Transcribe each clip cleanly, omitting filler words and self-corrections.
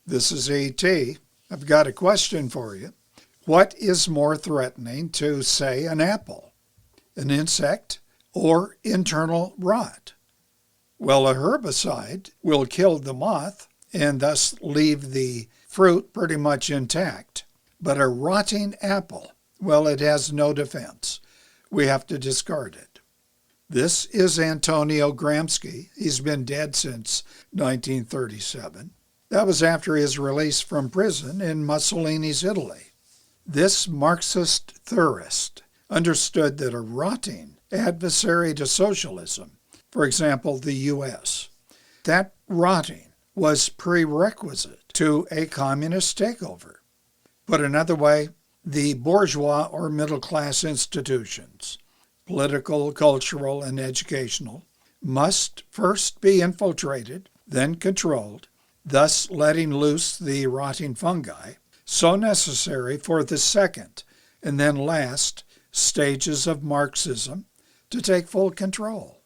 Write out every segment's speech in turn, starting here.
This is E.T. I've got a question for you. What is more threatening to, say, an apple, an insect, or internal rot? Well, a herbicide will kill the moth and thus leave the fruit pretty much intact. But a rotting apple, well, it has no defense. We have to discard it. This is Antonio Gramsci. He's been dead since 1937. That was after his release from prison in Mussolini's Italy. This Marxist theorist understood that a rotting adversary to socialism, for example, the U.S., that rotting was prerequisite to a communist takeover. Put another way, the bourgeois or middle-class institutions, political, cultural, and educational, must first be infiltrated, then controlled, thus letting loose the rotting fungi, so necessary for the second and then last stages of Marxism to take full control.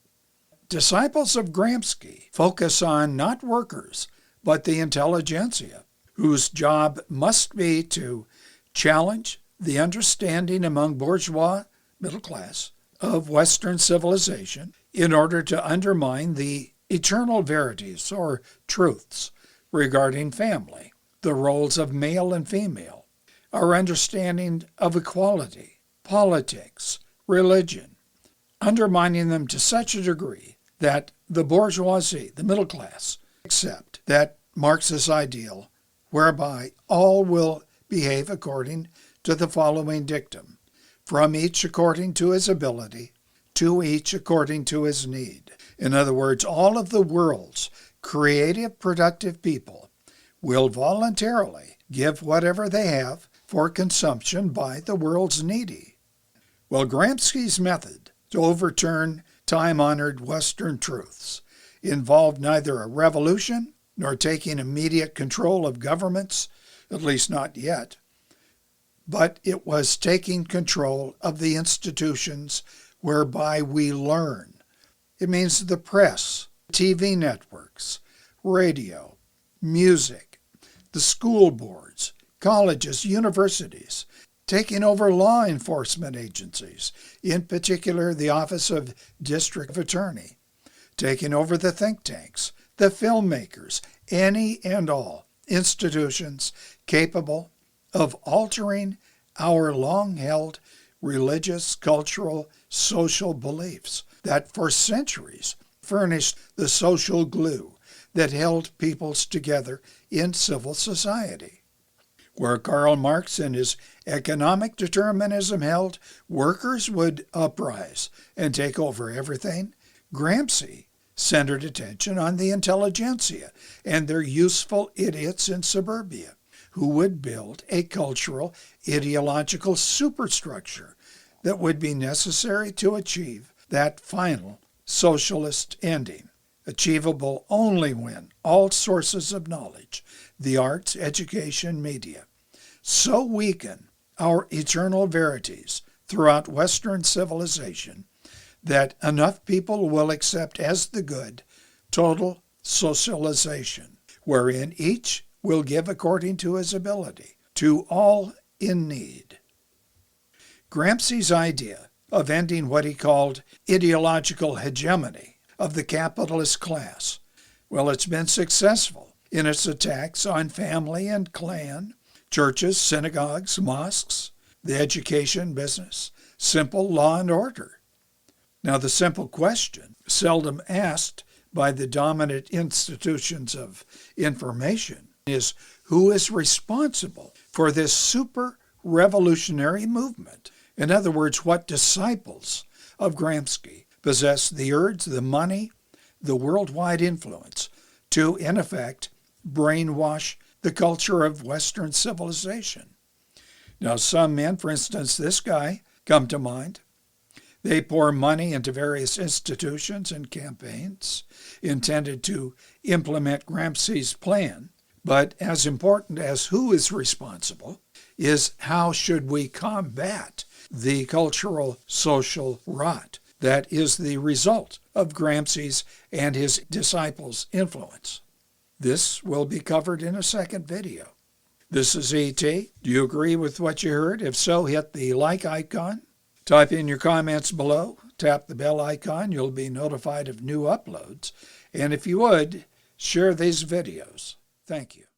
Disciples of Gramsci focus on not workers, but the intelligentsia, whose job must be to challenge the understanding among bourgeois, middle class, of Western civilization in order to undermine the eternal verities or truths regarding family, the roles of male and female, our understanding of equality, politics, religion, undermining them to such a degree that the bourgeoisie, the middle class, accept that Marxist ideal whereby all will behave according to the following dictum: from each according to his ability, to each according to his need. In other words, all of the world's creative, productive people will voluntarily give whatever they have for consumption by the world's needy. Well, Gramsci's method to overturn time-honored Western truths involved neither a revolution nor taking immediate control of governments, at least not yet, but it was taking control of the institutions whereby we learn. It means the press, TV networks, radio, music, the school boards, colleges, universities, taking over law enforcement agencies, in particular the Office of District Attorney, taking over the think tanks, the filmmakers, any and all institutions capable of altering our long-held religious, cultural, social beliefs that for centuries furnished the social glue that held peoples together in civil society. Where Karl Marx and his economic determinism held workers would uprise and take over everything, Gramsci centered attention on the intelligentsia and their useful idiots in suburbia, who would build a cultural, ideological superstructure that would be necessary to achieve that final socialist ending, achievable only when all sources of knowledge, the arts, education, media, so weaken our eternal verities throughout Western civilization that enough people will accept as the good total socialization, wherein each will give according to his ability to all in need. Gramsci's idea of ending what he called ideological hegemony of the capitalist class, well, it's been successful in its attacks on family and clan, churches, synagogues, mosques, the education business, simple law and order. Now, the simple question, seldom asked by the dominant institutions of information, is who is responsible for this super-revolutionary movement? In other words, what disciples of Gramsci possess the urge, the money, the worldwide influence to, in effect, brainwash the culture of Western civilization? Now, some men, for instance, this guy, come to mind. They pour money into various institutions and campaigns intended to implement Gramsci's plan. But as important as who is responsible is how should we combat the cultural social rot that is the result of Gramsci's and his disciples' influence. This will be covered in a second video. This is E.T. Do you agree with what you heard? If so, hit the like icon. Type in your comments below. Tap the bell icon. You'll be notified of new uploads. And if you would, share these videos. Thank you.